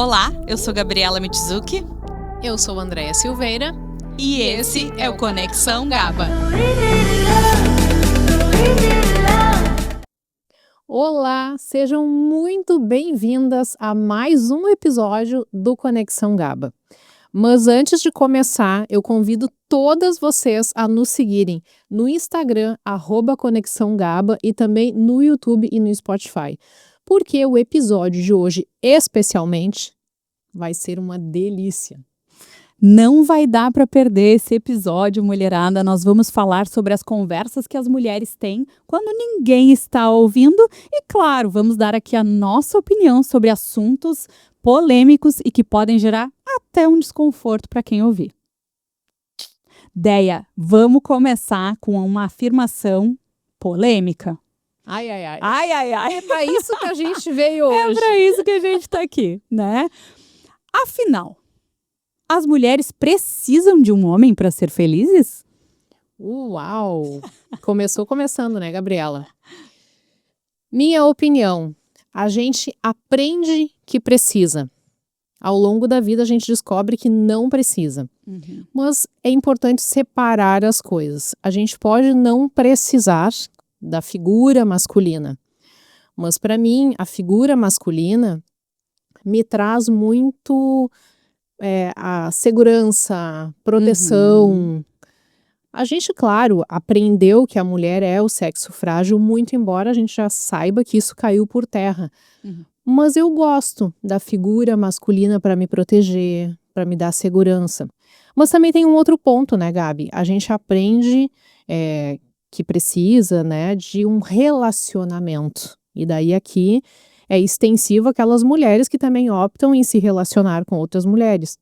Olá, eu sou Gabriela Michizuki. Eu sou Andréia Silveira. E esse é o Conexão Gaba. Olá, sejam muito bem-vindas a mais um episódio do Conexão Gaba. Mas antes de começar, eu convido todas vocês a nos seguirem no Instagram, @ConexãoGaba, e também no YouTube e no Spotify. Porque o episódio de hoje, especialmente, vai ser uma delícia. Não vai dar para perder esse episódio, mulherada. Nós vamos falar sobre as conversas que as mulheres têm quando ninguém está ouvindo e, claro, vamos dar aqui a nossa opinião sobre assuntos polêmicos e que podem gerar até um desconforto para quem ouvir. Deia, vamos começar com uma afirmação polêmica. Ai, ai, ai. Ai, ai, ai. É para isso que a gente veio hoje. É para isso que a gente está aqui, né? Afinal, as mulheres precisam de um homem para ser felizes? Uau! Começando, né, Gabriela? Minha opinião, a gente aprende que precisa. Ao longo da vida a gente descobre que não precisa. Mas é importante separar as coisas. A gente pode não precisar da figura masculina. Mas para mim, a figura masculina me traz muito a segurança, proteção. A gente, claro, aprendeu que a mulher é o sexo frágil, muito embora a gente já saiba que isso caiu por terra. Mas eu gosto da figura masculina para me proteger, para me dar segurança. Mas também tem um outro ponto, né, Gabi? A gente aprende que precisa, né, de um relacionamento. E daí aqui é extensivo aquelas mulheres que também optam em se relacionar com outras mulheres.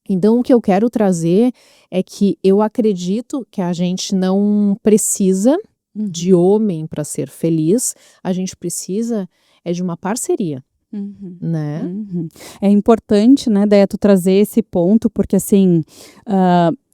Então, o que eu quero trazer é que eu acredito que a gente não precisa de homem para ser feliz, a gente precisa de uma parceria, né? É importante, né, Deia, tu trazer esse ponto, porque assim,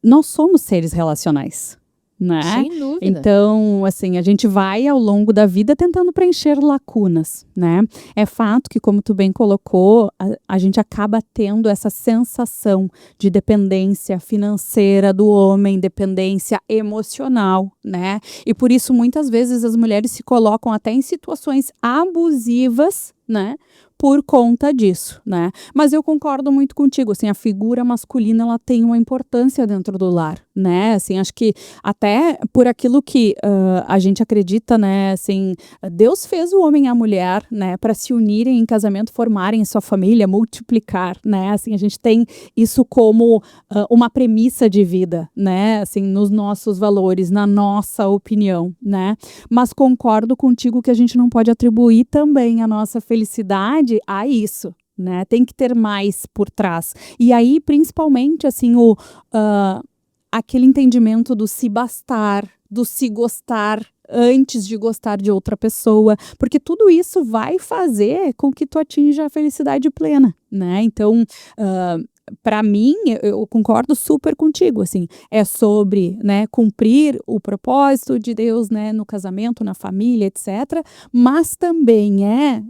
nós somos seres relacionais. Né? Sem dúvida. Então, assim, a gente vai ao longo da vida tentando preencher lacunas, né? É fato que, como tu bem colocou, a gente acaba tendo essa sensação de dependência financeira do homem, dependência emocional, né? E por isso, muitas vezes, as mulheres se colocam até em situações abusivas, né? Por conta disso, né? Mas eu concordo muito contigo, assim, a figura masculina, ela tem uma importância dentro do lar, né? Assim, acho que até por aquilo que a gente acredita, né? Assim, Deus fez o homem e a mulher, né? Para se unirem em casamento, formarem sua família, multiplicar, né? Assim, a gente tem isso como uma premissa de vida, né? Assim, nos nossos valores, na nossa opinião, né? Mas concordo contigo que a gente não pode atribuir também a nossa felicidade a isso, né? Tem que ter mais por trás. E aí, principalmente, assim, aquele entendimento do se bastar, do se gostar antes de gostar de outra pessoa, porque tudo isso vai fazer com que tu atinja a felicidade plena, né? Então, para mim, eu concordo super contigo, assim, é sobre, né, cumprir o propósito de Deus, né, no casamento, na família, etc. Mas também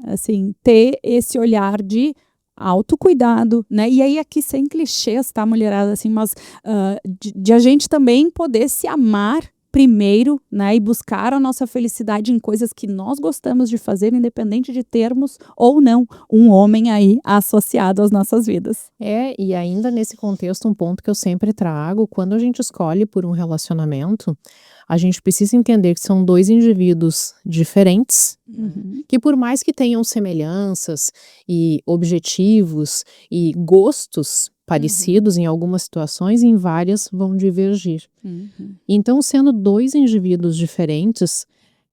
assim, ter esse olhar de autocuidado, né? E aí aqui sem clichês, tá, mulherada, assim, mas de a gente também poder se amar primeiro, né, e buscar a nossa felicidade em coisas que nós gostamos de fazer, independente de termos ou não um homem aí associado às nossas vidas. E ainda nesse contexto, um ponto que eu sempre trago, quando a gente escolhe por um relacionamento, a gente precisa entender que são dois indivíduos diferentes, que por mais que tenham semelhanças e objetivos e gostos parecidos em algumas situações, em várias vão divergir. Então, sendo dois indivíduos diferentes,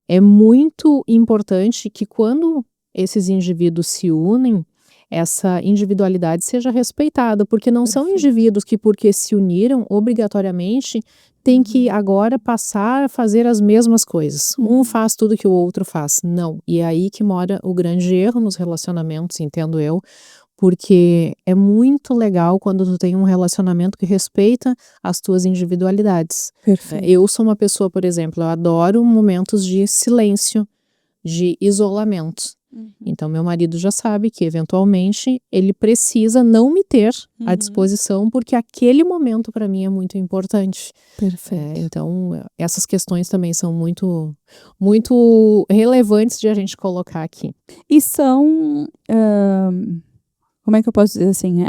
é muito importante que quando esses indivíduos se unem, essa individualidade seja respeitada, porque não são indivíduos que, porque se uniram, obrigatoriamente têm que agora passar a fazer as mesmas coisas. Um faz tudo que o outro faz. Não. E é aí que mora o grande erro nos relacionamentos, entendo eu, porque é muito legal quando tu tem um relacionamento que respeita as tuas individualidades. Perfeito. Eu sou uma pessoa, por exemplo, eu adoro momentos de silêncio, de isolamento. Então, meu marido já sabe que, eventualmente, ele precisa não me ter à disposição, porque aquele momento, para mim, é muito importante. Perfeito. Então, essas questões também são muito, muito relevantes de a gente colocar aqui. E são, como é que eu posso dizer assim?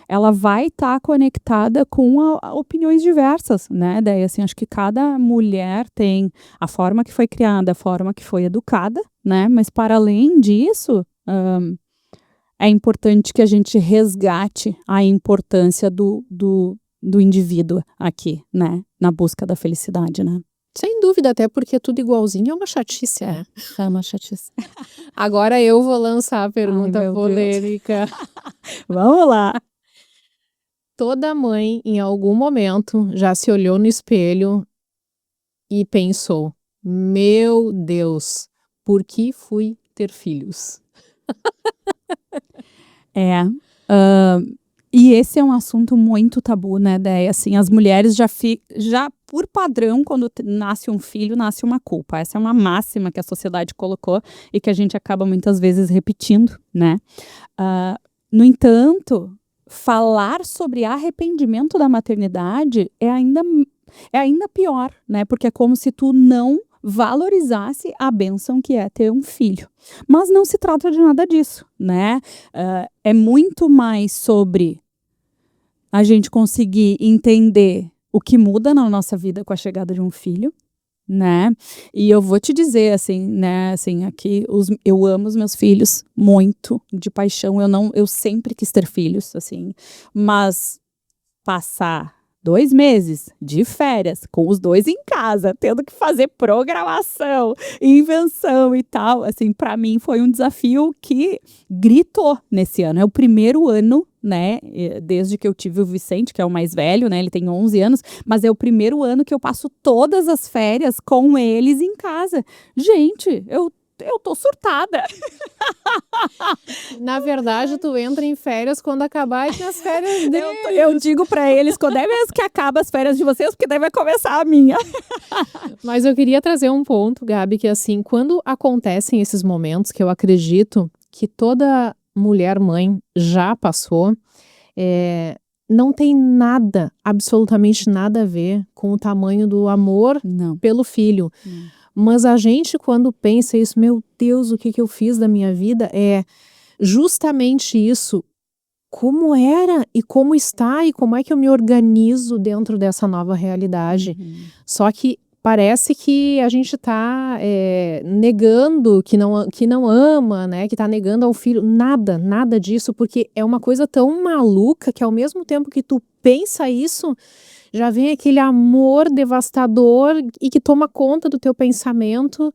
Ela vai estar conectada com opiniões diversas, né? Daí, assim, acho que cada mulher tem a forma que foi criada, a forma que foi educada, né? Mas, para além disso, é importante que a gente resgate a importância do indivíduo aqui, né? Na busca da felicidade, né? Sem dúvida, até porque tudo igualzinho é uma chatice, né? É uma chatice. Agora eu vou lançar a pergunta meu Deus. polêmica. Vamos lá. Toda mãe, em algum momento, já se olhou no espelho e pensou: meu Deus, por que fui ter filhos? E esse é um assunto muito tabu, né, Déia? Assim, as mulheres já por padrão, quando nasce um filho, nasce uma culpa. Essa é uma máxima que a sociedade colocou e que a gente acaba muitas vezes repetindo, né? No entanto, falar sobre arrependimento da maternidade é ainda pior, né? Porque é como se tu não valorizasse a bênção que é ter um filho. Mas não se trata de nada disso, né? É muito mais sobre a gente conseguir entender o que muda na nossa vida com a chegada de um filho, né? E eu vou te dizer, assim, né? Assim, aqui, eu amo os meus filhos muito, de paixão. Eu sempre quis ter filhos, assim. Mas passar 2 meses de férias com os dois em casa, tendo que fazer programação, invenção e tal, assim, para mim foi um desafio que gritou nesse ano. É o primeiro ano, né, desde que eu tive o Vicente, que é o mais velho, né, ele tem 11 anos, mas é o primeiro ano que eu passo todas as férias com eles em casa. Gente, eu tô surtada. Na verdade, tu entra em férias quando acabar e tem as férias deles. Eu digo pra eles, quando é mesmo que acaba as férias de vocês, porque daí vai começar a minha. Mas eu queria trazer um ponto, Gabi, que assim, quando acontecem esses momentos, que eu acredito que toda mulher mãe já passou, não tem nada, absolutamente nada a ver com o tamanho do amor Não. pelo filho. Mas a gente, quando pensa isso, meu Deus, o que eu fiz da minha vida, é justamente isso. Como era e como está e como é que eu me organizo dentro dessa nova realidade. Só que parece que a gente está negando que não ama, né? Que está negando ao filho. Nada disso, porque é uma coisa tão maluca que ao mesmo tempo que tu pensa isso, já vem aquele amor devastador e que toma conta do teu pensamento.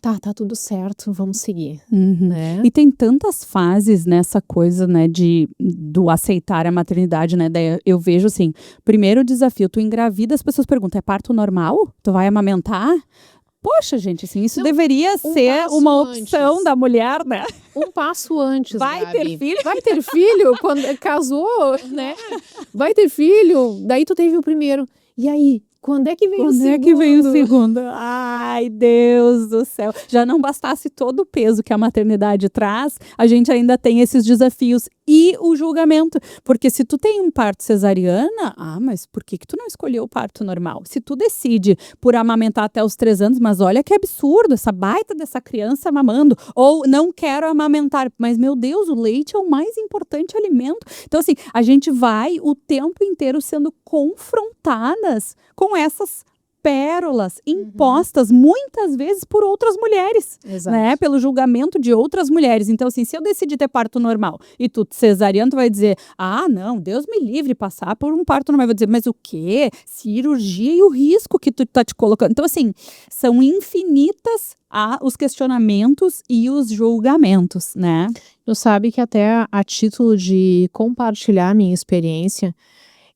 Tá tudo certo, vamos seguir. Né? E tem tantas fases nessa coisa, né, do aceitar a maternidade, né? Daí eu vejo assim, primeiro desafio, tu engravida, as pessoas perguntam, é parto normal? Tu vai amamentar? Poxa, gente, assim, isso deveria ser uma opção antes da mulher, né? Um passo antes, Vai Gabi. ter filho? Vai ter filho? Quando casou, né? Vai ter filho? Daí tu teve o primeiro. E aí? Quando é que veio o segundo? Quando é que veio o segundo? Ai, Deus do céu. Já não bastasse todo o peso que a maternidade traz, a gente ainda tem esses desafios e o julgamento. Porque se tu tem um parto cesariana, mas por que tu não escolheu o parto normal? Se tu decide por amamentar até os 3 anos, mas olha que absurdo, essa baita dessa criança mamando. Ou não quero amamentar, mas meu Deus, o leite é o mais importante alimento. Então assim, a gente vai o tempo inteiro sendo confrontadas com essas pérolas impostas muitas vezes por outras mulheres, né? Pelo julgamento de outras mulheres. Então, assim, se eu decidir ter parto normal e tu cesariano, tu vai dizer, não, Deus me livre passar por um parto normal. Eu vou dizer, mas o quê? Cirurgia e o risco que tu tá te colocando. Então, assim, são infinitas os questionamentos e os julgamentos, né? Tu sabe que até a título de compartilhar minha experiência,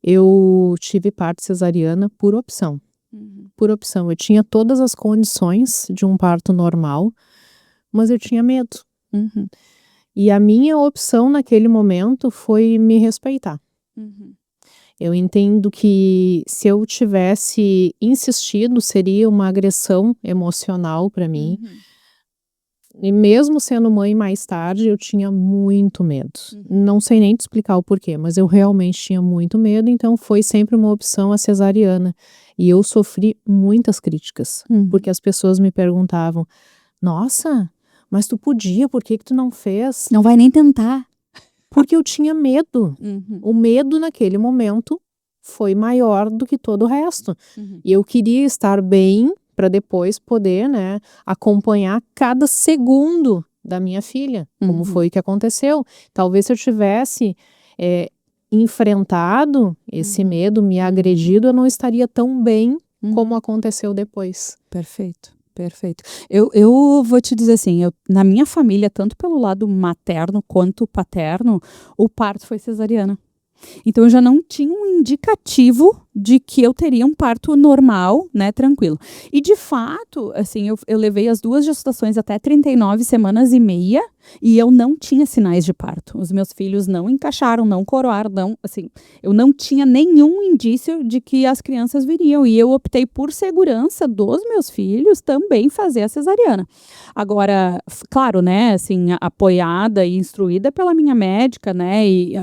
eu tive parto cesariana por opção. Por opção. Eu tinha todas as condições de um parto normal, mas eu tinha medo. E a minha opção naquele momento foi me respeitar. Eu entendo que se eu tivesse insistido, seria uma agressão emocional para mim. E mesmo sendo mãe mais tarde, eu tinha muito medo. Não sei nem te explicar o porquê, mas eu realmente tinha muito medo, então foi sempre uma opção a cesariana. E eu sofri muitas críticas, porque as pessoas me perguntavam: nossa, mas tu podia, por que que tu não fez? Não vai nem tentar. Porque eu tinha medo. O medo naquele momento foi maior do que todo o resto. E eu queria estar bem para depois poder, né, acompanhar cada segundo da minha filha, como foi que aconteceu. Talvez se eu tivesse enfrentado esse medo, me agredido, eu não estaria tão bem como aconteceu depois. Perfeito, perfeito. Eu vou te dizer assim, na minha família, tanto pelo lado materno quanto paterno, o parto foi cesariana. Então eu já não tinha um indicativo de que eu teria um parto normal, né, tranquilo. E de fato, assim, eu levei as 2 gestações até 39 semanas e meia e eu não tinha sinais de parto. Os meus filhos não encaixaram, não coroaram, não, assim, eu não tinha nenhum indício de que as crianças viriam e eu optei por segurança dos meus filhos também fazer a cesariana. Agora, claro, né, assim, apoiada e instruída pela minha médica, né, e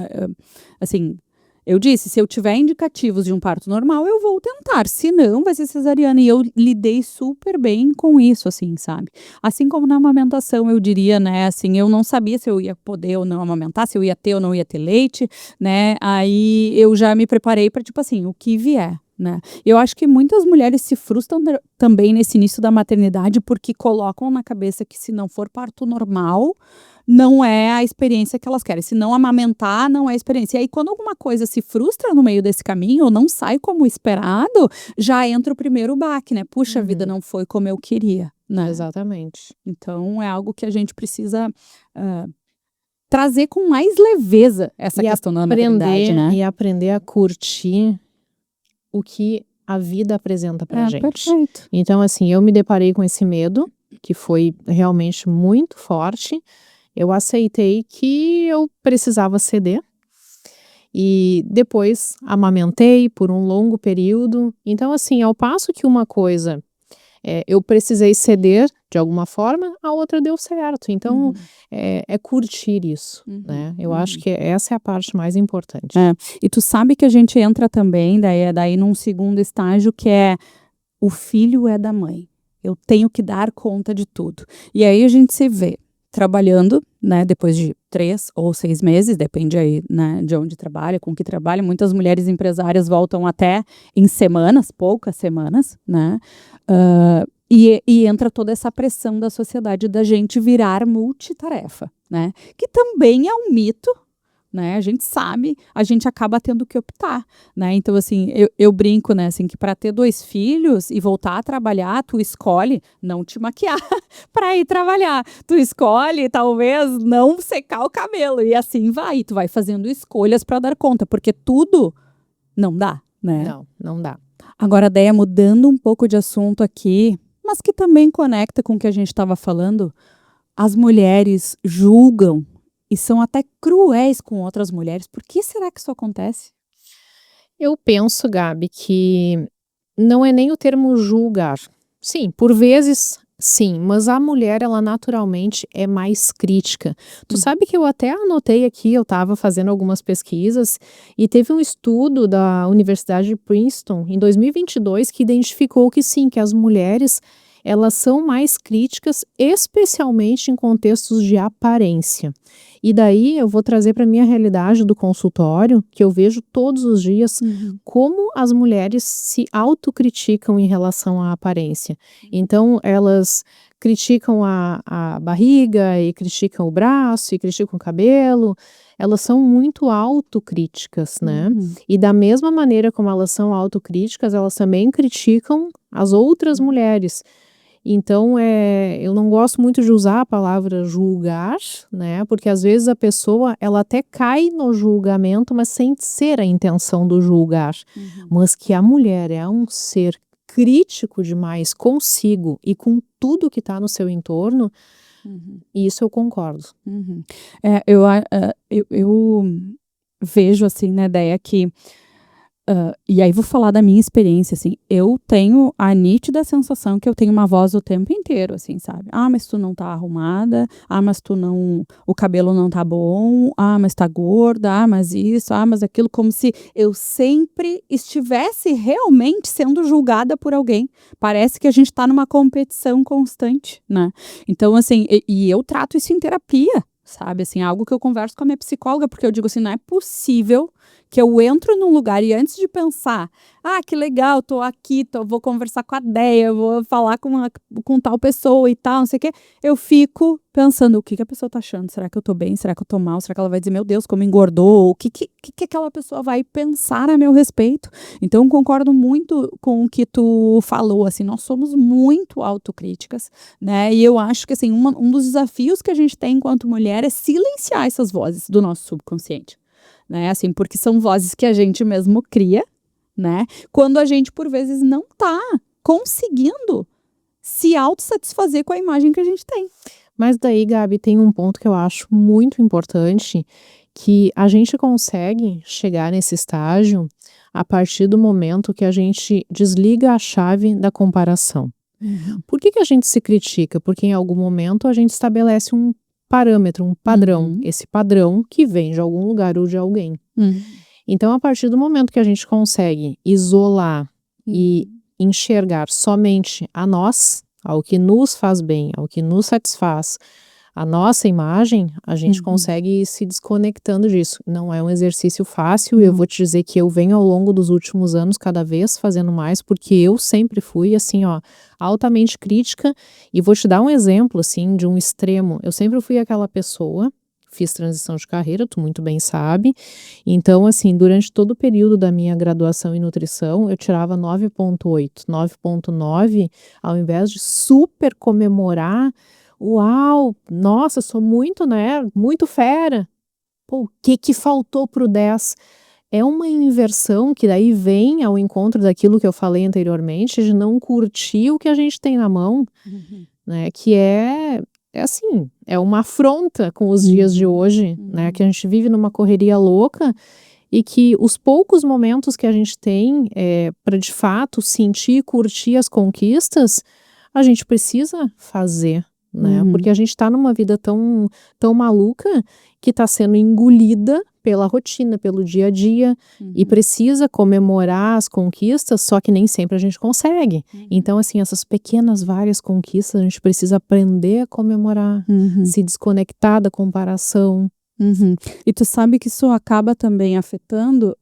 assim, eu disse, se eu tiver indicativos de um parto normal, eu vou tentar, se não, vai ser cesariana, e eu lidei super bem com isso, assim, sabe? Assim como na amamentação, eu diria, né, assim, eu não sabia se eu ia poder ou não amamentar, se eu ia ter ou não ia ter leite, né, aí eu já me preparei para, tipo assim, o que vier. Né? Eu acho que muitas mulheres se frustram também nesse início da maternidade porque colocam na cabeça que se não for parto normal, não é a experiência que elas querem. Se não amamentar, não é a experiência. E aí, quando alguma coisa se frustra no meio desse caminho, ou não sai como esperado, já entra o primeiro baque, né? Puxa, a vida não foi como eu queria, né? Exatamente. Então, é algo que a gente precisa trazer com mais leveza essa questão da maternidade, né? E aprender a curtir o que a vida apresenta pra gente. Perfeito. Então, assim, eu me deparei com esse medo, que foi realmente muito forte. Eu aceitei que eu precisava ceder. E depois amamentei por um longo período. Então, assim, ao passo que uma coisa eu precisei ceder de alguma forma, a outra deu certo. Então, é curtir isso, né? Eu acho que essa é a parte mais importante. E tu sabe que a gente entra também, daí num segundo estágio, que é o filho é da mãe. Eu tenho que dar conta de tudo. E aí a gente se vê trabalhando, né, depois de 3 ou 6 meses, depende aí, né, de onde trabalha, com que trabalha. Muitas mulheres empresárias voltam até em semanas, poucas semanas, né? E entra toda essa pressão da sociedade da gente virar multitarefa, né? Que também é um mito, né? A gente sabe, a gente acaba tendo que optar, né? Então, assim, eu brinco, né? Assim, que para ter 2 filhos e voltar a trabalhar, tu escolhe não te maquiar para ir trabalhar. Tu escolhe, talvez, não secar o cabelo. E assim vai. Tu vai fazendo escolhas para dar conta, porque tudo não dá, né? Não dá. Agora, Déia, mudando um pouco de assunto aqui, mas que também conecta com o que a gente estava falando, as mulheres julgam e são até cruéis com outras mulheres. Por que será que isso acontece? Eu penso, Gabi, que não é nem o termo julgar. Sim, por vezes, sim, mas a mulher, ela naturalmente é mais crítica. Tu sabe que eu até anotei aqui, eu estava fazendo algumas pesquisas e teve um estudo da Universidade de Princeton em 2022 que identificou que sim, que as mulheres elas são mais críticas, especialmente em contextos de aparência. E daí eu vou trazer para a minha realidade do consultório, que eu vejo todos os dias, como as mulheres se autocriticam em relação à aparência. Então, elas criticam a barriga, e criticam o braço, e criticam o cabelo. Elas são muito autocríticas, né? E da mesma maneira como elas são autocríticas, elas também criticam as outras mulheres. Então, eu não gosto muito de usar a palavra julgar, né? Porque às vezes a pessoa, ela até cai no julgamento, mas sem ser a intenção do julgar. Mas que a mulher é um ser crítico demais consigo e com tudo que está no seu entorno, isso eu concordo. Eu vejo assim, né, Déia, que E aí vou falar da minha experiência, assim, eu tenho a nítida sensação que eu tenho uma voz o tempo inteiro, assim, sabe? Ah, mas tu não tá arrumada, ah, mas o cabelo não tá bom, ah, mas tá gorda, ah, mas isso, ah, mas aquilo, como se eu sempre estivesse realmente sendo julgada por alguém. Parece que a gente tá numa competição constante, né? Então, assim, e eu trato isso em terapia, sabe? Assim, algo que eu converso com a minha psicóloga, porque eu digo assim, não é possível que eu entro num lugar e antes de pensar, ah, que legal, tô aqui, vou conversar com a Déia, vou falar com tal pessoa e tal, não sei o quê, eu fico pensando, o que a pessoa tá achando? Será que eu tô bem? Será que eu tô mal? Será que ela vai dizer, meu Deus, como engordou? O que aquela pessoa vai pensar a meu respeito? Então, eu concordo muito com o que tu falou, assim, nós somos muito autocríticas, né? E eu acho que, assim, um dos desafios que a gente tem enquanto mulher é silenciar essas vozes do nosso subconsciente. Né, assim, porque são vozes que a gente mesmo cria, né, quando a gente, por vezes, não tá conseguindo se autossatisfazer com a imagem que a gente tem. Mas daí, Gabi, tem um ponto que eu acho muito importante, que a gente consegue chegar nesse estágio a partir do momento que a gente desliga a chave da comparação. Por que a gente se critica? Porque em algum momento a gente estabelece um parâmetro, um padrão. Esse padrão que vem de algum lugar ou de alguém. Então, a partir do momento que a gente consegue isolar e enxergar somente a nós, ao que nos faz bem, ao que nos satisfaz, a nossa imagem, a gente consegue ir se desconectando disso. Não é um exercício fácil, eu vou te dizer que eu venho ao longo dos últimos anos cada vez fazendo mais, porque eu sempre fui assim, ó, altamente crítica, e vou te dar um exemplo, assim, de um extremo. Eu sempre fui aquela pessoa, fiz transição de carreira, tu muito bem sabe, então, assim, durante todo o período da minha graduação em nutrição, eu tirava 9,8, 9,9, ao invés de super comemorar, uau, nossa, sou muito, né, muito fera. Pô, o que faltou pro 10? É uma inversão que daí vem ao encontro daquilo que eu falei anteriormente, de não curtir o que a gente tem na mão, né, que é assim, é uma afronta com os dias de hoje, né, que a gente vive numa correria louca e que os poucos momentos que a gente tem para de fato sentir e curtir as conquistas, a gente precisa fazer. Né? Porque a gente está numa vida tão maluca que está sendo engolida pela rotina, pelo dia a dia, e precisa comemorar as conquistas, só que nem sempre a gente consegue. Então, assim, essas pequenas, várias conquistas, a gente precisa aprender a comemorar, se desconectar da comparação. E tu sabe que isso acaba também afetando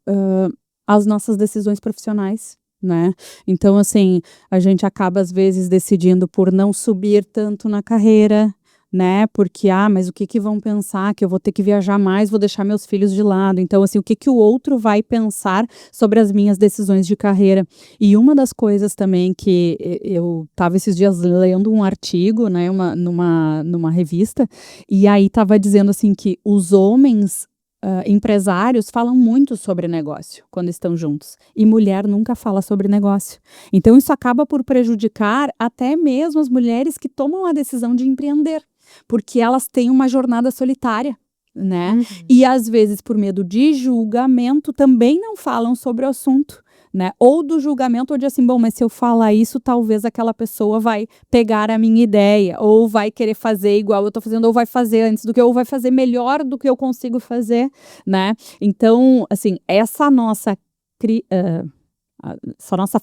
as nossas decisões profissionais. Né? Então, assim, a gente acaba às vezes decidindo por não subir tanto na carreira, né? Porque, mas o que vão pensar? Que eu vou ter que viajar mais, vou deixar meus filhos de lado. Então, assim, o que o outro vai pensar sobre as minhas decisões de carreira? E uma das coisas também que eu estava esses dias lendo um artigo, né? Numa revista, e aí estava dizendo assim que os homens empresários falam muito sobre negócio quando estão juntos, e mulher nunca fala sobre negócio. Então isso acaba por prejudicar até mesmo as mulheres que tomam a decisão de empreender, porque elas têm uma jornada solitária, né? E às vezes por medo de julgamento também não falam sobre o assunto. Né? Ou do julgamento, ou de assim, bom, mas se eu falar isso, talvez aquela pessoa vai pegar a minha ideia, ou vai querer fazer igual eu tô fazendo, ou vai fazer antes do que eu, ou vai fazer melhor do que eu consigo fazer, né? Então, assim, essa nossa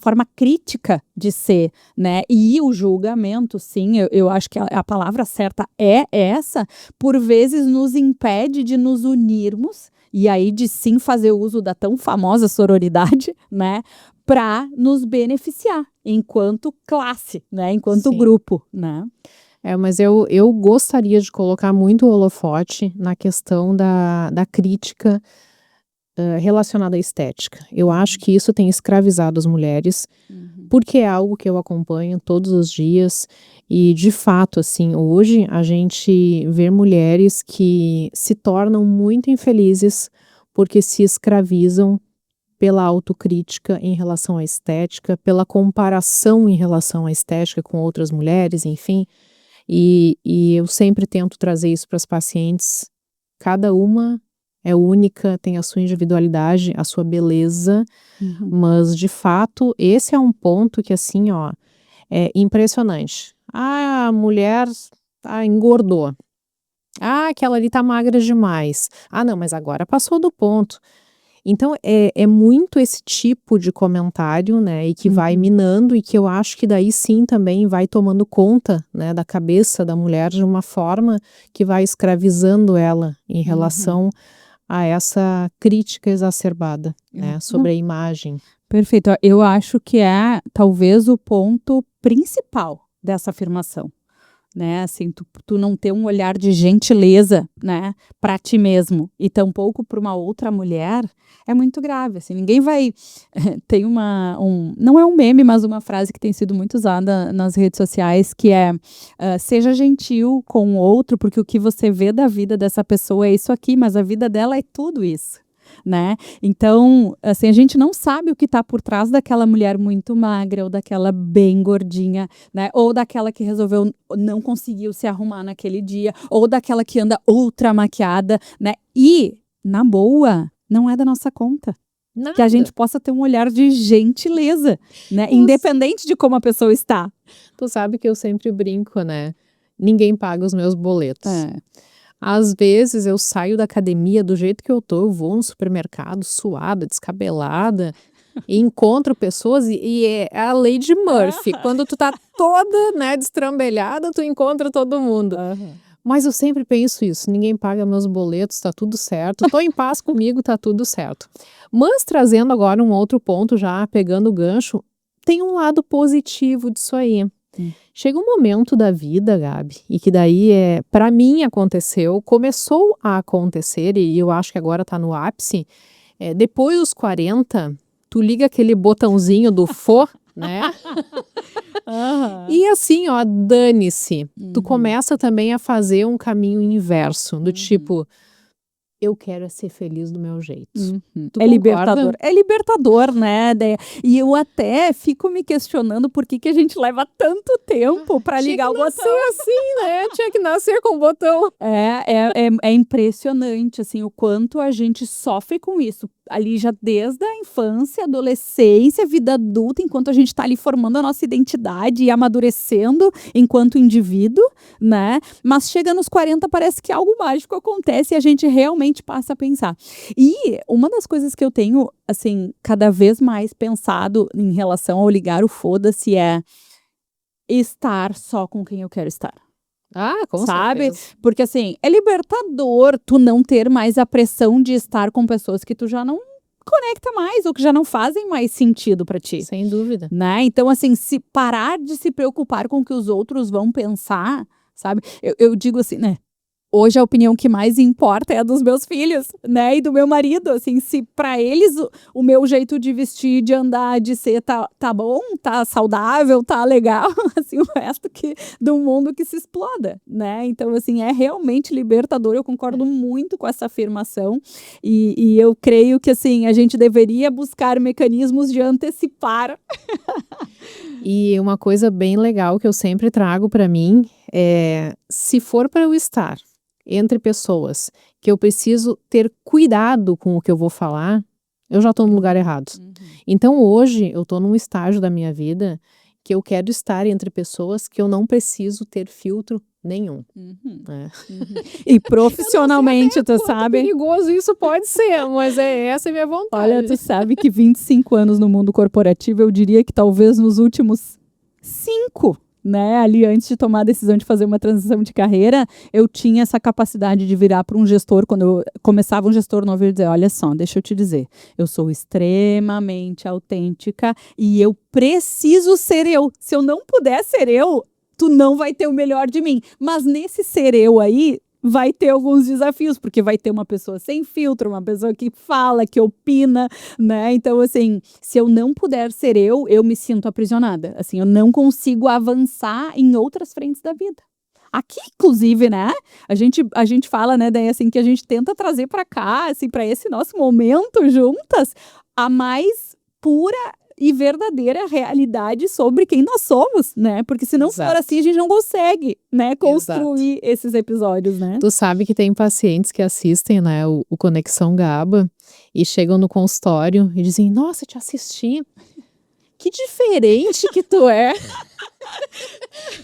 forma crítica de ser, né? E o julgamento, sim, eu acho que a palavra certa é essa, por vezes nos impede de nos unirmos, e aí de sim fazer uso da tão famosa sororidade, né? Para nos beneficiar enquanto classe, né? Enquanto grupo, né? Mas eu gostaria de colocar muito o holofote na questão da crítica relacionada à estética. Eu acho que isso tem escravizado as mulheres, porque é algo que eu acompanho todos os dias, e de fato, assim, hoje a gente vê mulheres que se tornam muito infelizes porque se escravizam pela autocrítica em relação à estética, pela comparação em relação à estética com outras mulheres, enfim, e eu sempre tento trazer isso para as pacientes, cada uma é única, tem a sua individualidade, a sua beleza, mas de fato esse é um ponto que assim, ó, é impressionante. Ah, a mulher engordou. Ah, aquela ali tá magra demais. Ah, não, mas agora passou do ponto. Então é muito esse tipo de comentário, né, e que vai minando e que eu acho que daí sim também vai tomando conta, né, da cabeça da mulher de uma forma que vai escravizando ela em relação a essa crítica exacerbada, né, sobre a imagem. Perfeito. Eu acho que é talvez o ponto principal dessa afirmação, né? Assim, tu não ter um olhar de gentileza, né, para ti mesmo e tampouco para uma outra mulher é muito grave. Assim, ninguém vai tem não é um meme, mas uma frase que tem sido muito usada nas redes sociais que é seja gentil com o outro, porque o que você vê da vida dessa pessoa é isso aqui, mas a vida dela é tudo isso. Né? Então, assim, a gente não sabe o que está por trás daquela mulher muito magra ou daquela bem gordinha, né? Ou daquela que resolveu não conseguiu se arrumar naquele dia, ou daquela que anda ultra maquiada, né? E, na boa, não é da nossa conta. Nada. Que a gente possa ter um olhar de gentileza, né? Independente de como a pessoa está. Tu sabe que eu sempre brinco, né? Ninguém paga os meus boletos. Às vezes eu saio da academia do jeito que eu tô, eu vou no supermercado suada, descabelada, e encontro pessoas e é a lei de Murphy. Quando tu tá toda, né, destrambelhada, tu encontra todo mundo. Mas eu sempre penso isso, ninguém paga meus boletos, tá tudo certo. Tô em paz comigo, tá tudo certo. Mas trazendo agora um outro ponto, já pegando o gancho, tem um lado positivo disso aí. Chega um momento da vida, Gabi, e que daí para mim começou a acontecer, e eu acho que agora tá no ápice, depois dos 40, tu liga aquele botãozinho do for, né? E assim, ó, dane-se. Tu começa também a fazer um caminho inverso, do tipo, eu quero ser feliz do meu jeito. É libertador. É libertador, né? E eu até fico me questionando por que a gente leva tanto tempo para ligar o botão. Tinha que nascer assim, né? Tinha que nascer com o botão. É impressionante, assim, o quanto a gente sofre com isso. Ali já desde a infância, adolescência, vida adulta, enquanto a gente está ali formando a nossa identidade e amadurecendo enquanto indivíduo, né? Mas chega nos 40, parece que algo mágico acontece e a gente realmente passa a pensar. E uma das coisas que eu tenho, assim, cada vez mais pensado em relação ao ligar o foda-se é estar só com quem eu quero estar. Com sabe? certeza. Porque assim, é libertador tu não ter mais a pressão de estar com pessoas que tu já não conecta mais ou que já não fazem mais sentido pra ti. Sem dúvida. Né? Então, assim, se parar de se preocupar com o que os outros vão pensar, sabe? Eu digo assim, né? Hoje a opinião que mais importa é a dos meus filhos, né? E do meu marido, assim, se pra eles o meu jeito de vestir, de andar, de ser tá bom, tá saudável, tá legal, assim, o resto do mundo que se exploda, né? Então, assim, é realmente libertador, eu concordo muito com essa afirmação e eu creio que, assim, a gente deveria buscar mecanismos de antecipar. E uma coisa bem legal que eu sempre trago pra mim é, se for para eu estar entre pessoas que eu preciso ter cuidado com o que eu vou falar, eu já tô no lugar errado. Então hoje eu tô num estágio da minha vida que eu quero estar entre pessoas que eu não preciso ter filtro nenhum. E profissionalmente, tu sabe? Perigoso isso pode ser, mas essa é a minha vontade. Olha, tu sabe que 25 anos no mundo corporativo, eu diria que talvez nos últimos 5, né, ali antes de tomar a decisão de fazer uma transição de carreira, eu tinha essa capacidade de virar para um gestor, quando eu começava um gestor novo, eu ia dizer, olha só, deixa eu te dizer, eu sou extremamente autêntica e eu preciso ser eu. Se eu não puder ser eu, tu não vai ter o melhor de mim. Mas nesse ser eu aí, vai ter alguns desafios, porque vai ter uma pessoa sem filtro, uma pessoa que fala, que opina, né? Então, assim, se eu não puder ser eu me sinto aprisionada. Assim, eu não consigo avançar em outras frentes da vida. Aqui, inclusive, né? A gente fala, né, daí, assim, que a gente tenta trazer para cá, assim, para esse nosso momento juntas, a mais pura e verdadeira realidade sobre quem nós somos, né? Porque se não for Exato. assim, a gente não consegue, né, construir esses episódios, né? Tu sabe que tem pacientes que assistem, né, o Conexão GABA e chegam no consultório e dizem, nossa, te assisti. Que diferente que tu é.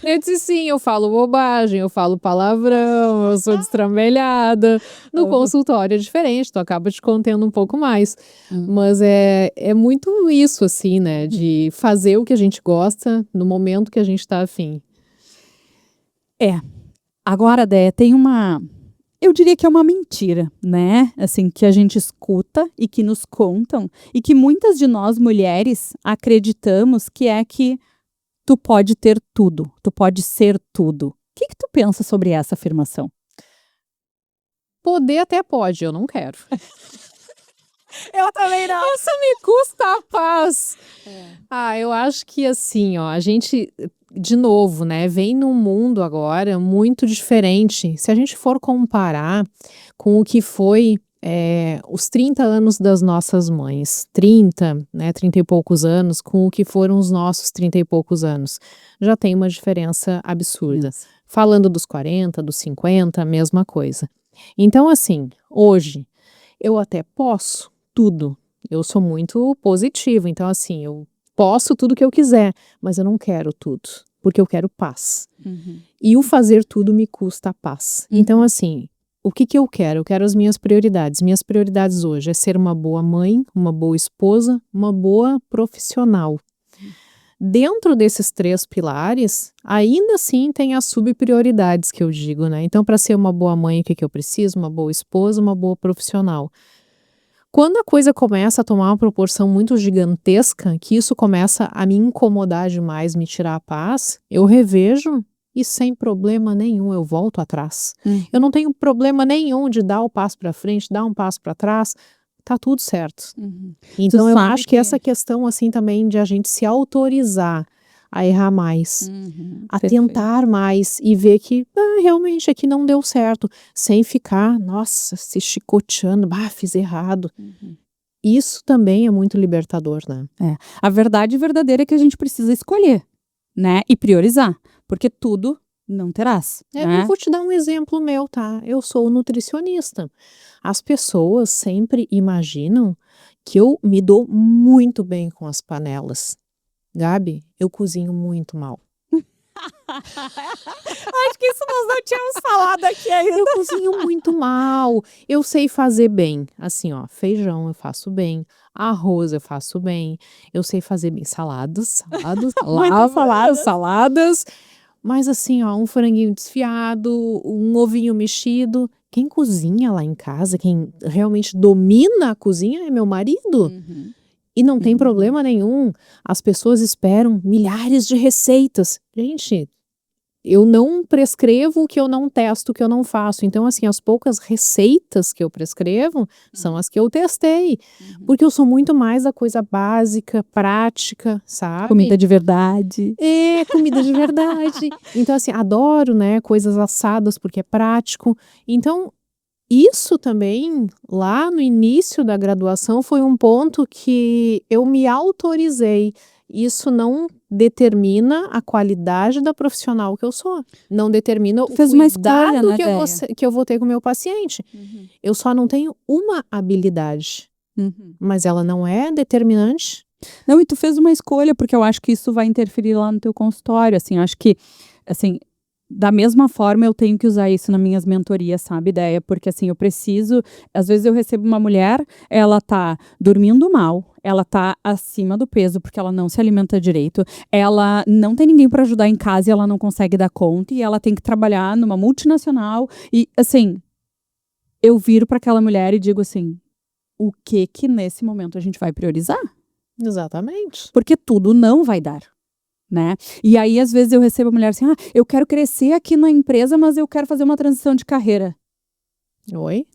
Eu disse, sim, eu falo bobagem, eu falo palavrão, eu sou destrambelhada. No consultório é diferente, tu acaba te contendo um pouco mais. Mas é muito isso, assim, né, de fazer o que a gente gosta no momento que a gente tá afim. Agora, Déia, tem eu diria que é uma mentira, né? Assim, que a gente escuta e que nos contam e que muitas de nós mulheres acreditamos que é que tu pode ter tudo, tu pode ser tudo. O que tu pensa sobre essa afirmação? Poder até pode, eu não quero. Eu também não. Isso me custa a paz. Eu acho que assim, ó, a gente, de novo, né, vem num mundo agora muito diferente. Se a gente for comparar com o que foi os 30 anos das nossas mães, 30, né, 30 e poucos anos, com o que foram os nossos 30 e poucos anos, já tem uma diferença absurda. Falando dos 40, dos 50, a mesma coisa. Então, assim, hoje, eu até posso tudo. Eu sou muito positiva, então assim, eu posso tudo que eu quiser, mas eu não quero tudo, porque eu quero paz. E o fazer tudo me custa paz. Então assim, o que eu quero? Eu quero as minhas prioridades. Minhas prioridades hoje é ser uma boa mãe, uma boa esposa, uma boa profissional. Dentro desses 3 pilares, ainda assim tem as subprioridades que eu digo, né? Então, para ser uma boa mãe, o que eu preciso? Uma boa esposa, uma boa profissional. Quando a coisa começa a tomar uma proporção muito gigantesca, que isso começa a me incomodar demais, me tirar a paz, eu revejo e sem problema nenhum eu volto atrás. Eu não tenho problema nenhum de dar o passo para frente, dar um passo para trás, tá tudo certo. Então eu acho que essa questão assim também de a gente se autorizar a errar mais, a tentar mais e ver que realmente aqui não deu certo, sem ficar, nossa, se chicoteando, fiz errado. Isso também é muito libertador, né? A verdade verdadeira é que a gente precisa escolher, né? E priorizar, porque tudo não terás. Né? Eu vou te dar um exemplo meu, tá? Eu sou nutricionista. As pessoas sempre imaginam que eu me dou muito bem com as panelas. Gabi, eu cozinho muito mal. Acho que isso nós não tínhamos falado aqui ainda. Eu cozinho muito mal. Eu sei fazer bem. Assim, ó, feijão eu faço bem. Arroz eu faço bem. Eu sei fazer bem saladas. Saladas. Mas assim, ó, um franguinho desfiado, um ovinho mexido. Quem cozinha lá em casa, quem realmente domina a cozinha é meu marido. E não tem problema nenhum. As pessoas esperam milhares de receitas. Gente, eu não prescrevo o que eu não testo, o que eu não faço. Então, assim, as poucas receitas que eu prescrevo são as que eu testei. Porque eu sou muito mais da coisa básica, prática, sabe? Comida de verdade. Comida de verdade. Então, assim, adoro, né, coisas assadas porque é prático. Então, isso também, lá no início da graduação, foi um ponto que eu me autorizei. Isso não determina a qualidade da profissional que eu sou. Não determina o cuidado que eu vou ter com o meu paciente. Eu só não tenho uma habilidade. Mas ela não é determinante. Não, e tu fez uma escolha, porque eu acho que isso vai interferir lá no teu consultório. Assim, acho que, assim, da mesma forma eu tenho que usar isso nas minhas mentorias, sabe, Déia? Porque assim, eu preciso, às vezes eu recebo uma mulher, ela tá dormindo mal, ela tá acima do peso porque ela não se alimenta direito, ela não tem ninguém para ajudar em casa e ela não consegue dar conta e ela tem que trabalhar numa multinacional e assim, eu viro para aquela mulher e digo assim, o que nesse momento a gente vai priorizar? Exatamente. Porque tudo não vai dar. Né? E aí, às vezes, eu recebo a mulher assim, eu quero crescer aqui na empresa, mas eu quero fazer uma transição de carreira. Oi?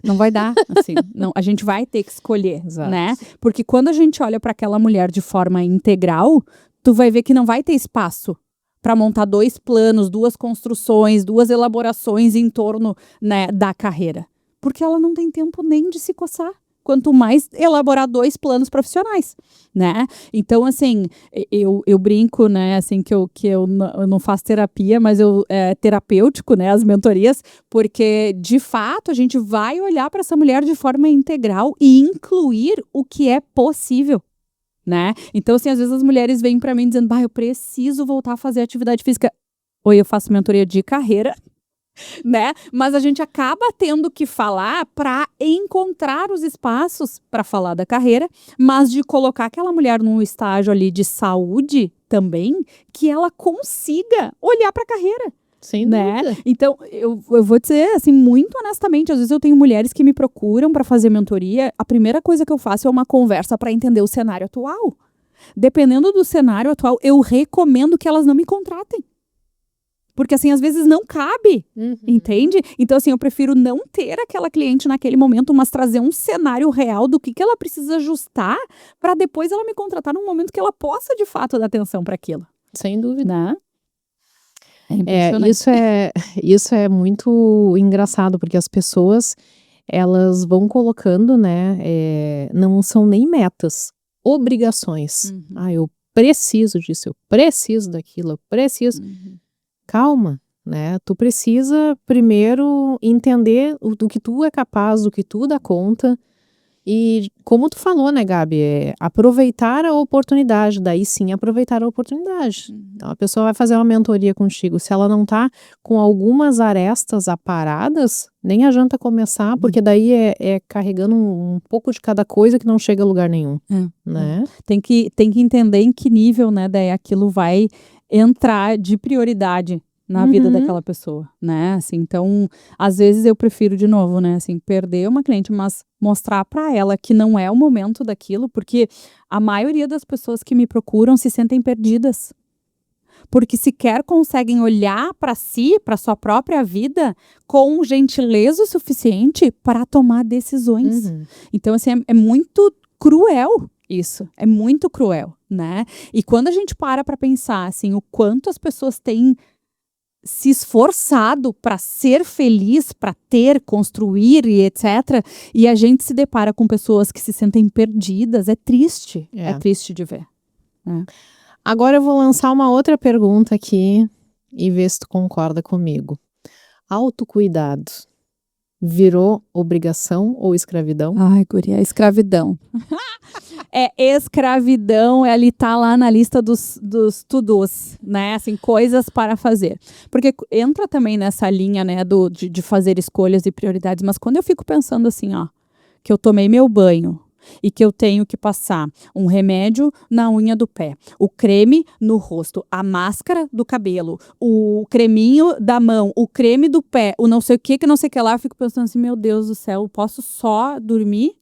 Não vai dar. Assim, não, a gente vai ter que escolher, Exato. Né? Porque quando a gente olha para aquela mulher de forma integral, tu vai ver que não vai ter espaço para montar 2 planos, 2 construções, 2 elaborações em torno, né, da carreira. Porque ela não tem tempo nem de se coçar. quanto mais elaborar 2 planos profissionais, né? Então, assim, eu brinco, né, assim, que eu não faço terapia, mas é terapêutico, né, as mentorias, porque, de fato, a gente vai olhar para essa mulher de forma integral e incluir o que é possível. Né? Então, assim, às vezes as mulheres vêm para mim dizendo, eu preciso voltar a fazer atividade física. Ou eu faço mentoria de carreira, né? Mas a gente acaba tendo que falar para encontrar os espaços para falar da carreira, mas de colocar aquela mulher num estágio ali de saúde também, que ela consiga olhar para a carreira. Sem Né? dúvida. Então, eu vou dizer, assim, muito honestamente, às vezes eu tenho mulheres que me procuram para fazer mentoria, a primeira coisa que eu faço é uma conversa para entender o cenário atual. Dependendo do cenário atual, eu recomendo que elas não me contratem. Porque, assim, às vezes não cabe, entende? Então, assim, eu prefiro não ter aquela cliente naquele momento, mas trazer um cenário real do que ela precisa ajustar para depois ela me contratar num momento que ela possa, de fato, dar atenção para aquilo. Sem dúvida. Né? É impressionante. Isso é muito engraçado, porque as pessoas, elas vão colocando, né, não são nem metas, obrigações. Eu preciso disso, eu preciso daquilo, eu preciso. Calma, né? Tu precisa primeiro entender do que tu é capaz, do que tu dá conta. E como tu falou, né, Gabi, aproveitar a oportunidade, daí sim aproveitar a oportunidade. Então a pessoa vai fazer uma mentoria contigo, se ela não tá com algumas arestas aparadas, nem adianta começar, porque daí é carregando um pouco de cada coisa que não chega a lugar nenhum, né? Tem que entender em que nível, né, daí aquilo vai entrar de prioridade na vida daquela pessoa, né? Assim, então, às vezes eu prefiro de novo, né, assim, perder uma cliente, mas mostrar para ela que não é o momento daquilo, porque a maioria das pessoas que me procuram se sentem perdidas. Porque sequer conseguem olhar para si, para sua própria vida, com gentileza o suficiente para tomar decisões. Então, assim, é muito cruel isso. É muito cruel, né? E quando a gente para pensar, assim, o quanto as pessoas têm se esforçado para ser feliz, para ter, construir e etc. E a gente se depara com pessoas que se sentem perdidas. É triste. É triste de ver. Agora eu vou lançar uma outra pergunta aqui e ver se tu concorda comigo. Autocuidado virou obrigação ou escravidão? Ai, guria, escravidão. Escravidão, ele tá lá na lista dos to-dos, né? Assim, coisas para fazer. Porque entra também nessa linha, né, de fazer escolhas e prioridades. Mas quando eu fico pensando assim, ó, que eu tomei meu banho e que eu tenho que passar um remédio na unha do pé, o creme no rosto, a máscara do cabelo, o creminho da mão, o creme do pé, o não sei o que não sei o que lá, eu fico pensando assim, meu Deus do céu, eu posso só dormir?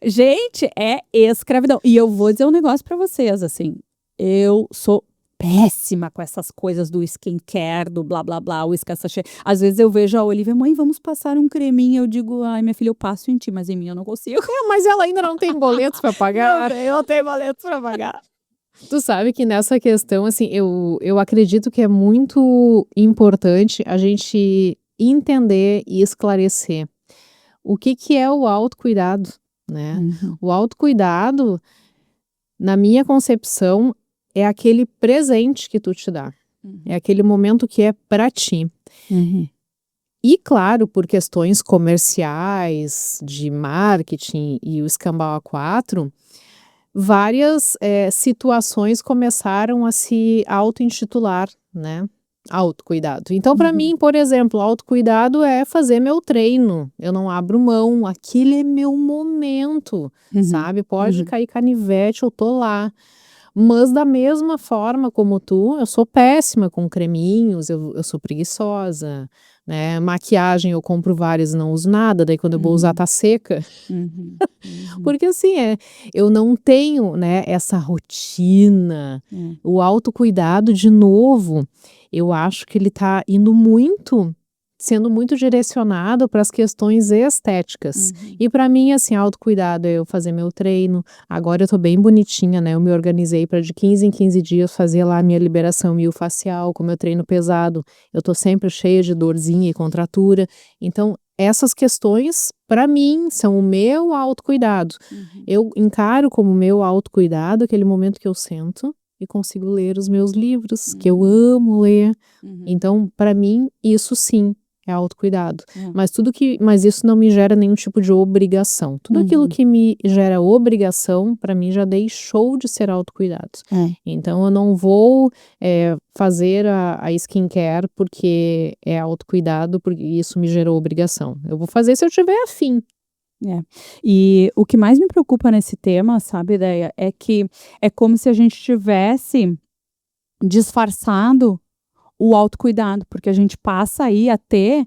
Gente, é escravidão. E eu vou dizer um negócio pra vocês, assim, eu sou péssima com essas coisas do skincare, do blá blá blá, o sachê. Às vezes eu vejo a Olivia, mãe, vamos passar um creminho. Eu digo, ai, minha filha, eu passo em ti, mas em mim eu não consigo. Mas ela ainda não tem boletos para pagar. Eu não tenho boletos para pagar. Tu sabe que nessa questão, assim, eu acredito que é muito importante a gente entender e esclarecer o que é o autocuidado, né? O autocuidado, na minha concepção, é aquele presente que tu te dá. É aquele momento que é para ti. E claro, por questões comerciais, de marketing e o escambau A4, várias situações começaram a se auto-intitular, né? Autocuidado. Então, para mim, por exemplo, autocuidado é fazer meu treino. Eu não abro mão, aquele é meu momento, sabe? Pode cair canivete, eu tô lá. Mas da mesma forma como tu, eu sou péssima com creminhos, eu sou preguiçosa, né? Maquiagem eu compro várias e não uso nada, daí quando eu vou usar tá seca. Porque assim, eu não tenho, né, essa rotina. O autocuidado, de novo, eu acho que ele tá sendo muito direcionado para as questões estéticas. E para mim, assim, autocuidado é eu fazer meu treino. Agora eu tô bem bonitinha, né? Eu me organizei para de 15 em 15 dias fazer lá a minha liberação miofascial com meu treino pesado. Eu tô sempre cheia de dorzinha e contratura. Então, essas questões, para mim, são o meu autocuidado. Eu encaro como meu autocuidado aquele momento que eu sento e consigo ler os meus livros, que eu amo ler. Então, para mim, isso sim é autocuidado. Mas isso não me gera nenhum tipo de obrigação. Tudo aquilo que me gera obrigação, para mim, já deixou de ser autocuidado. Então, eu não vou fazer a skincare porque é autocuidado, porque isso me gerou obrigação. Eu vou fazer se eu tiver afim. E o que mais me preocupa nesse tema, sabe, Ideia, é que é como se a gente tivesse disfarçado o autocuidado, porque a gente passa aí a ter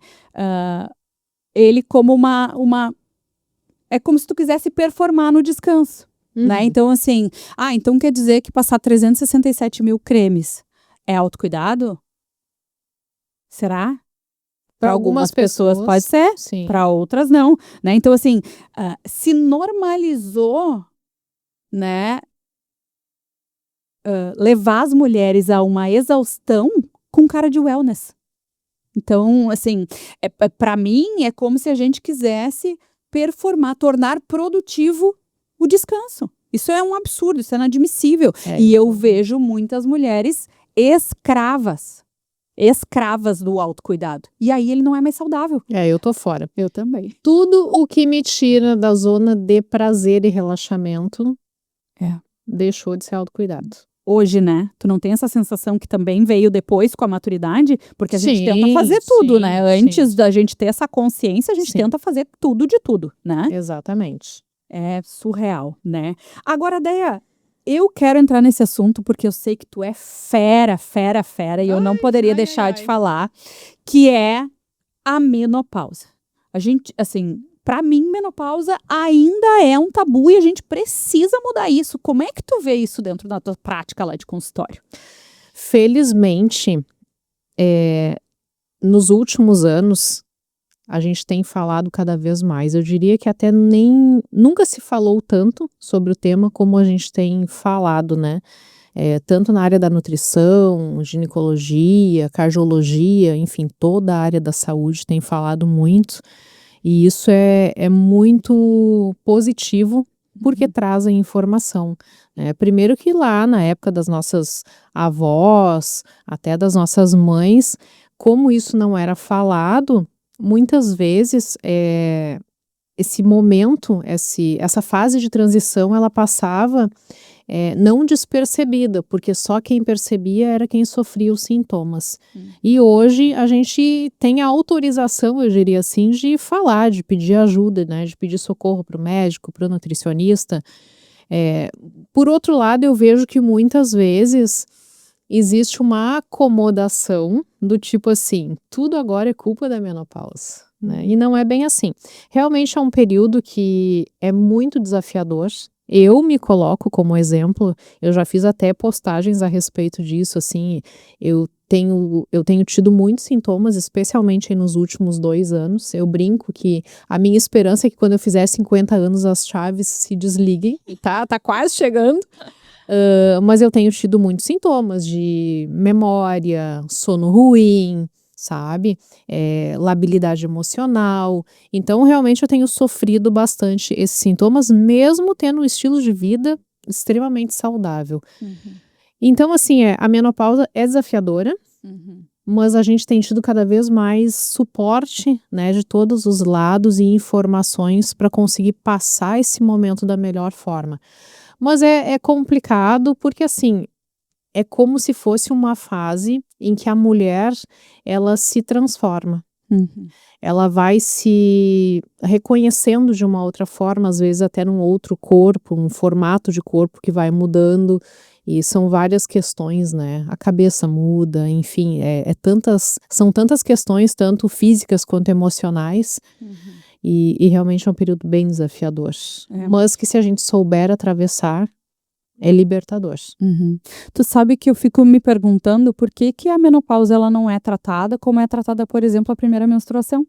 ele como uma... É como se tu quisesse performar no descanso, né? Então, assim, então quer dizer que passar 367 mil cremes é autocuidado? Será? Para algumas pessoas pode ser, para outras não, né? Então, assim, se normalizou, né, levar as mulheres a uma exaustão com cara de wellness. Então, assim, para mim é como se a gente quisesse performar, tornar produtivo o descanso. Isso é um absurdo, isso é inadmissível. E eu vejo muitas mulheres escravas do autocuidado. E aí ele não é mais saudável. Eu tô fora. Eu também. Tudo o que me tira da zona de prazer e relaxamento deixou de ser autocuidado. Hoje, né? Tu não tem essa sensação que também veio depois com a maturidade? Porque a gente tenta fazer tudo, né? Antes da gente ter essa consciência, a gente tenta fazer tudo de tudo, né? Exatamente. É surreal, né? Agora, Deia, eu quero entrar nesse assunto porque eu sei que tu é fera, e eu não poderia deixar de falar, que é a menopausa. A gente, assim, para mim, menopausa ainda é um tabu e a gente precisa mudar isso. Como é que tu vê isso dentro da tua prática lá de consultório? Felizmente, nos últimos anos, a gente tem falado cada vez mais. Eu diria que até nunca se falou tanto sobre o tema como a gente tem falado, né? Tanto na área da nutrição, ginecologia, cardiologia, enfim, toda a área da saúde tem falado muito. E isso é muito positivo, porque trazem informação, né? Primeiro que lá na época das nossas avós, até das nossas mães, como isso não era falado, muitas vezes esse momento, essa fase de transição, ela passava não despercebida, porque só quem percebia era quem sofria os sintomas. E hoje a gente tem a autorização, eu diria assim, de falar, de pedir ajuda, né, de pedir socorro para o médico, para o nutricionista. Por outro lado, eu vejo que muitas vezes existe uma acomodação do tipo assim, tudo agora é culpa da menopausa, né? E não é bem assim. Realmente é um período que é muito desafiador. Eu me coloco como exemplo, eu já fiz até postagens a respeito disso, assim, eu tenho tido muitos sintomas, especialmente nos últimos 2 anos. Eu brinco que a minha esperança é que quando eu fizer 50 anos as chaves se desliguem, tá quase chegando. Mas eu tenho tido muitos sintomas de memória, sono ruim, sabe? Labilidade emocional. Então, realmente, eu tenho sofrido bastante esses sintomas, mesmo tendo um estilo de vida extremamente saudável. Então, assim, a menopausa é desafiadora, mas a gente tem tido cada vez mais suporte, né, de todos os lados e informações para conseguir passar esse momento da melhor forma. Mas é complicado porque, assim, é como se fosse uma fase em que a mulher, ela se transforma. Ela vai se reconhecendo de uma outra forma, às vezes até num outro corpo, um formato de corpo que vai mudando. E são várias questões, né? A cabeça muda, enfim, são tantas questões, tanto físicas quanto emocionais. E realmente é um período bem desafiador. Mas que se a gente souber atravessar, é libertador. Tu sabe que eu fico me perguntando por que a menopausa ela não é tratada como é tratada, por exemplo, a primeira menstruação.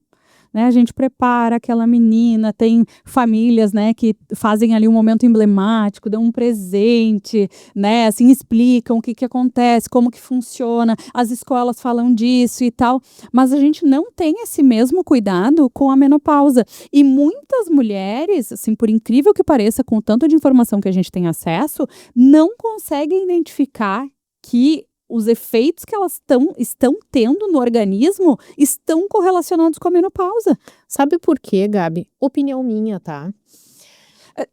né? A gente prepara aquela menina, tem famílias, né, que fazem ali um momento emblemático, dão um presente, né, assim, explicam o que que acontece, como que funciona, as escolas falam disso e tal, mas a gente não tem esse mesmo cuidado com a menopausa. E muitas mulheres, assim, por incrível que pareça, com o tanto de informação que a gente tem acesso, não conseguem identificar que os efeitos que elas estão tendo no organismo estão correlacionados com a menopausa. Sabe por quê, Gabi? Opinião minha, tá?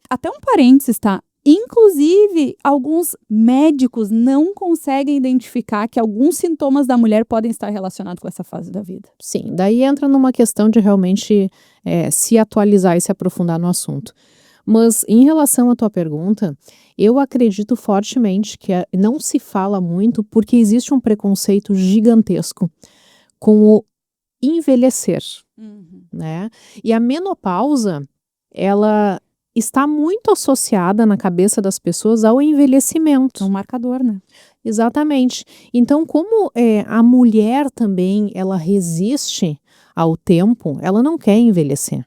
Até um parênteses, tá? Inclusive, alguns médicos não conseguem identificar que alguns sintomas da mulher podem estar relacionados com essa fase da vida. Sim, daí entra numa questão de realmente se atualizar e se aprofundar no assunto. Mas em relação à tua pergunta, eu acredito fortemente que não se fala muito porque existe um preconceito gigantesco com o envelhecer, né? E a menopausa, ela está muito associada na cabeça das pessoas ao envelhecimento. É um marcador, né? Exatamente. Então, como a mulher também, ela resiste ao tempo, ela não quer envelhecer.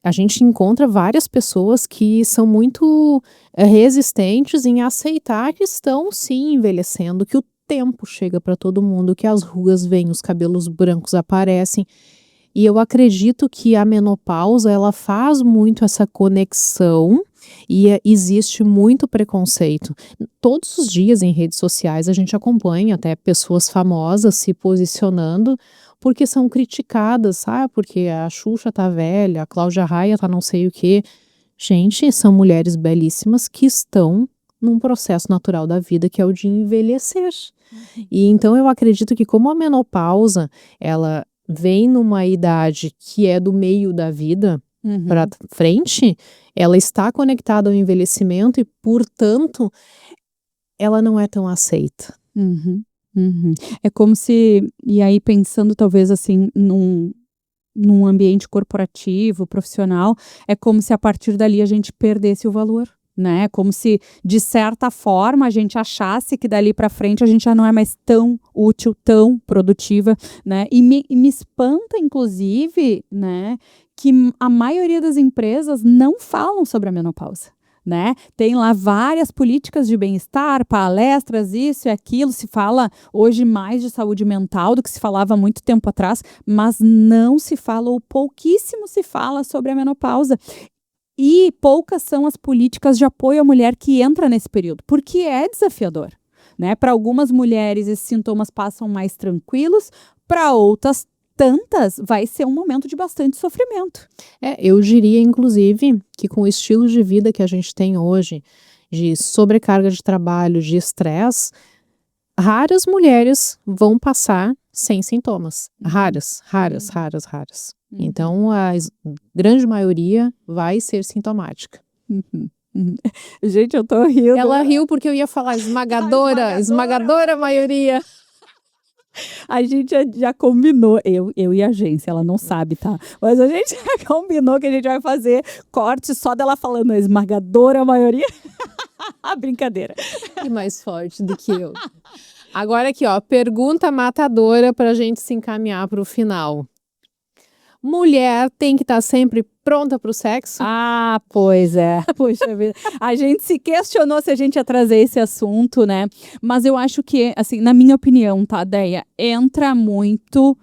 A gente encontra várias pessoas que são muito resistentes em aceitar que estão sim envelhecendo, que o tempo chega para todo mundo, que as rugas vêm, os cabelos brancos aparecem. E eu acredito que a menopausa, ela faz muito essa conexão e existe muito preconceito. Todos os dias em redes sociais a gente acompanha até pessoas famosas se posicionando porque são criticadas, sabe? Porque a Xuxa tá velha, a Cláudia Raia tá não sei o quê. Gente, são mulheres belíssimas que estão num processo natural da vida que é o de envelhecer. E então eu acredito que como a menopausa, ela vem numa idade que é do meio da vida para frente, ela está conectada ao envelhecimento e, portanto, ela não é tão aceita. É como se, e aí pensando talvez assim num ambiente corporativo, profissional, é como se a partir dali a gente perdesse o valor, né? Como se de certa forma a gente achasse que dali para frente a gente já não é mais tão útil, tão produtiva, né? E me espanta inclusive, né, que a maioria das empresas não falam sobre a menopausa. Né? Tem lá várias políticas de bem-estar, palestras, isso e aquilo, se fala hoje mais de saúde mental do que se falava há muito tempo atrás, mas não se fala ou pouquíssimo se fala sobre a menopausa. E poucas são as políticas de apoio à mulher que entra nesse período, porque é desafiador. Né? Para algumas mulheres esses sintomas passam mais tranquilos, para outras tantas, vai ser um momento de bastante sofrimento. Eu diria, inclusive, que com o estilo de vida que a gente tem hoje, de sobrecarga de trabalho, de estresse, raras mulheres vão passar sem sintomas. Raras. Então, a grande maioria vai ser sintomática. Gente, eu tô rindo. Ela riu porque eu ia falar esmagadora maioria. A gente já combinou, eu e a agência, ela não sabe, tá? Mas a gente já combinou que a gente vai fazer corte só dela falando a esmagadora maioria. Brincadeira. E mais forte do que eu. Agora aqui, ó, pergunta matadora pra gente se encaminhar pro final. Mulher tem que estar sempre pronta pro sexo? Ah, pois é. Puxa vida. A gente se questionou se a gente ia trazer esse assunto, né? Mas eu acho que, assim, na minha opinião, tá, Deia? Entra muito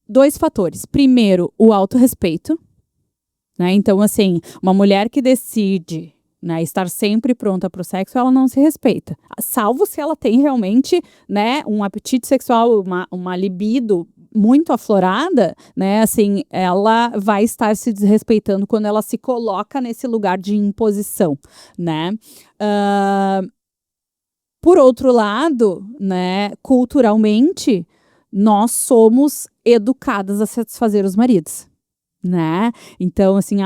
dois fatores. Primeiro, o autorrespeito, né? Então, assim, uma mulher que decide, né, estar sempre pronta para o sexo, ela não se respeita. Salvo se ela tem realmente, né, um apetite sexual, uma libido muito aflorada, né, assim, ela vai estar se desrespeitando quando ela se coloca nesse lugar de imposição, né. Por outro lado, né, culturalmente, nós somos educadas a satisfazer os maridos. Né? Então, assim,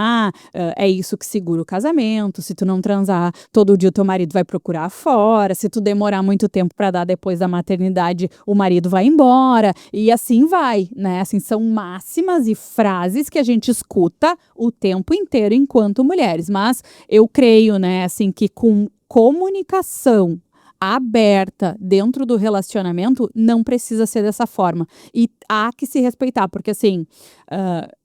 é isso que segura o casamento. Se tu não transar todo dia, o teu marido vai procurar fora. Se tu demorar muito tempo para dar depois da maternidade, o marido vai embora. E assim vai, né? Assim, são máximas e frases que a gente escuta o tempo inteiro enquanto mulheres. Mas eu creio, né, assim, que com comunicação aberta dentro do relacionamento, não precisa ser dessa forma. E há que se respeitar, porque assim,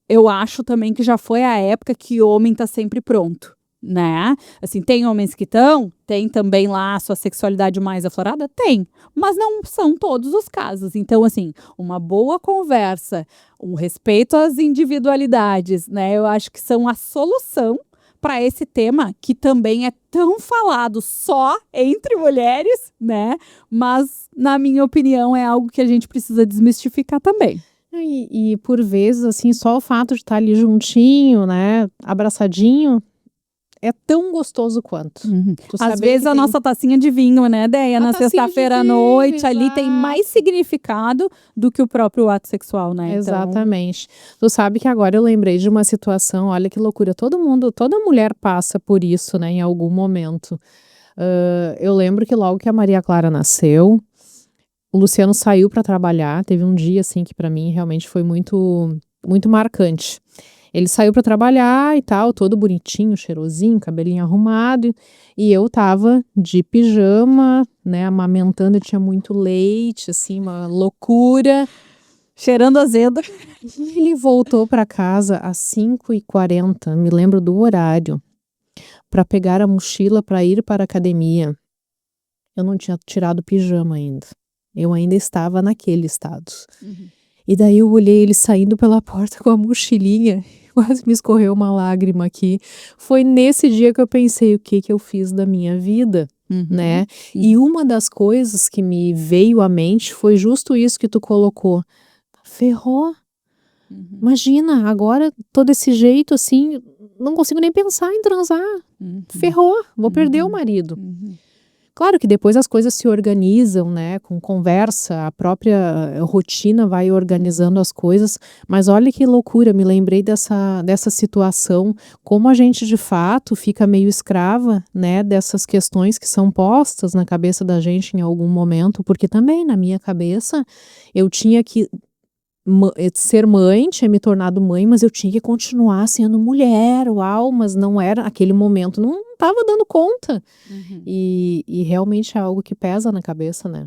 eu acho também que já foi a época que o homem tá sempre pronto, né? Assim, tem homens que estão, tem também lá a sua sexualidade mais aflorada? Tem, mas não são todos os casos. Então, assim, uma boa conversa, um respeito às individualidades, né? Eu acho que são a solução para esse tema que também é tão falado só entre mulheres, né? Mas, na minha opinião, é algo que a gente precisa desmistificar também. E por vezes, assim, só o fato de estar ali juntinho, né, abraçadinho, é tão gostoso quanto. Tu Às saber vezes que a tem- nossa tacinha de vinho, né, Deia? A Na tacinha de sexta-feira à vinho, noite, ali tem exato. mais significado do que o próprio ato sexual, né? Então, Exatamente. Tu sabe que agora eu lembrei de uma situação, olha que loucura, todo mundo, toda mulher passa por isso, né, em algum momento. Eu lembro que logo que a Maria Clara nasceu, o Luciano saiu para trabalhar, teve um dia assim que para mim realmente foi muito muito marcante. Ele saiu para trabalhar e tal, todo bonitinho, cheirosinho, cabelinho arrumado, e eu tava de pijama, né, amamentando, tinha muito leite, assim, uma loucura. cheirando azedo. E ele voltou para casa às 5h40, me lembro do horário, para pegar a mochila para ir para a academia. Eu não tinha tirado o pijama ainda. Eu ainda estava naquele estado. E daí eu olhei ele saindo pela porta com a mochilinha, quase me escorreu uma lágrima aqui. Foi nesse dia que eu pensei o que eu fiz da minha vida, né? E uma das coisas que me veio à mente foi justo isso que tu colocou. Ferrou. Imagina, agora tô desse jeito assim, não consigo nem pensar em transar. Ferrou, vou perder o marido. Claro que depois as coisas se organizam, né, com conversa, a própria rotina vai organizando as coisas, mas olha que loucura, me lembrei dessa situação, como a gente de fato fica meio escrava, né, dessas questões que são postas na cabeça da gente em algum momento, porque também na minha cabeça eu tinha que ser mãe, tinha me tornado mãe, mas eu tinha que continuar sendo mulher, uau, mas não era, aquele momento não estava dando conta. E realmente é algo que pesa na cabeça, né?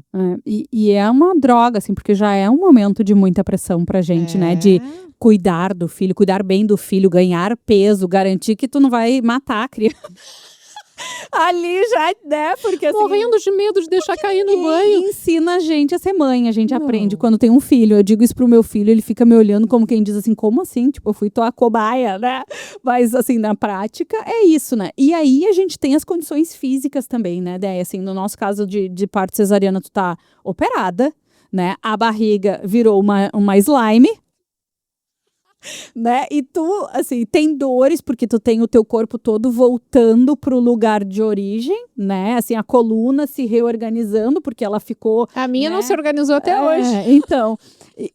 E é uma droga, assim, porque já é um momento de muita pressão pra gente, né? De cuidar do filho, cuidar bem do filho, ganhar peso, garantir que tu não vai matar a criança. Ali já, né? Porque assim, Morrendo de medo de deixar cair no banho. ensina a gente a ser mãe, a gente aprende quando tem um filho. Eu digo isso pro meu filho, ele fica me olhando como quem diz assim, como assim? Tipo, eu fui tua cobaia, né? Mas assim, na prática é isso, né? E aí a gente tem as condições físicas também, né, Déia? Assim, no nosso caso de parto cesariana, tu tá operada, né? A barriga virou uma slime, né? E tu, assim, tem dores porque tu tem o teu corpo todo voltando pro lugar de origem, né? Assim, a coluna se reorganizando porque ela ficou... A minha não né? se organizou até hoje.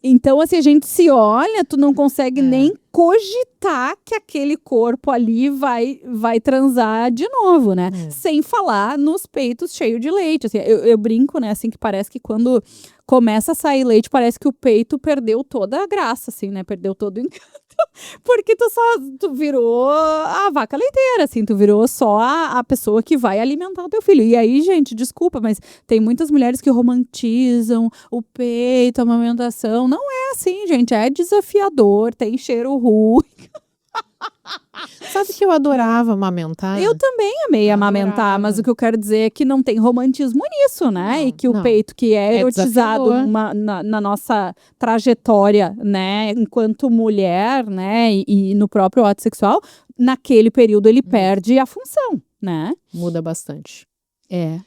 Então, assim, a gente se olha, tu não consegue nem cogitar que aquele corpo ali vai transar de novo, né? Sem falar nos peitos cheios de leite. Assim, eu brinco, né? Assim, que parece que quando começa a sair leite, parece que o peito perdeu toda a graça, assim, né? Perdeu todo o encanto. Porque tu virou a vaca leiteira, assim, tu virou só a pessoa que vai alimentar o teu filho. E aí, gente, desculpa, mas tem muitas mulheres que romantizam o peito, a amamentação. Não é assim, gente, é desafiador, tem cheiro ruim. Sabe que eu adorava amamentar? Eu também amei amamentar, Adorava. mas o que eu quero dizer é que não tem romantismo nisso, né? Não, E que o não. peito que é É erotizado desafiador. na nossa trajetória, né, enquanto mulher, né, e no próprio ato sexual, naquele período ele perde a função, né? Muda bastante. É.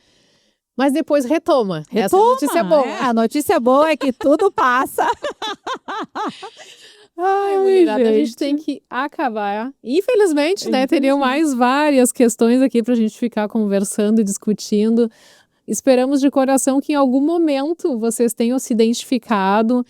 Mas depois retoma. Essa notícia é boa. A notícia boa é que tudo passa. Ai, mulherada, a gente tem que acabar. Infelizmente, né? Teriam mais várias questões aqui pra gente ficar conversando e discutindo. Esperamos de coração que em algum momento vocês tenham se identificado.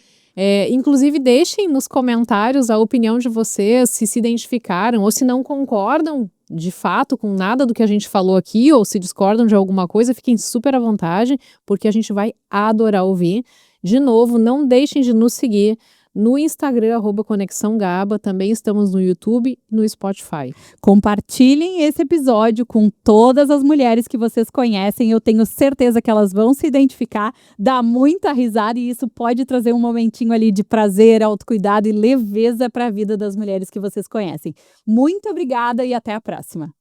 Inclusive, deixem nos comentários a opinião de vocês, se identificaram ou se não concordam de fato com nada do que a gente falou aqui ou se discordam de alguma coisa, fiquem super à vontade, porque a gente vai adorar ouvir. De novo, não deixem de nos seguir no Instagram, @ConexãoGaba, também estamos no YouTube e no Spotify. Compartilhem esse episódio com todas as mulheres que vocês conhecem. Eu tenho certeza que elas vão se identificar, dar muita risada e isso pode trazer um momentinho ali de prazer, autocuidado e leveza para a vida das mulheres que vocês conhecem. Muito obrigada e até a próxima.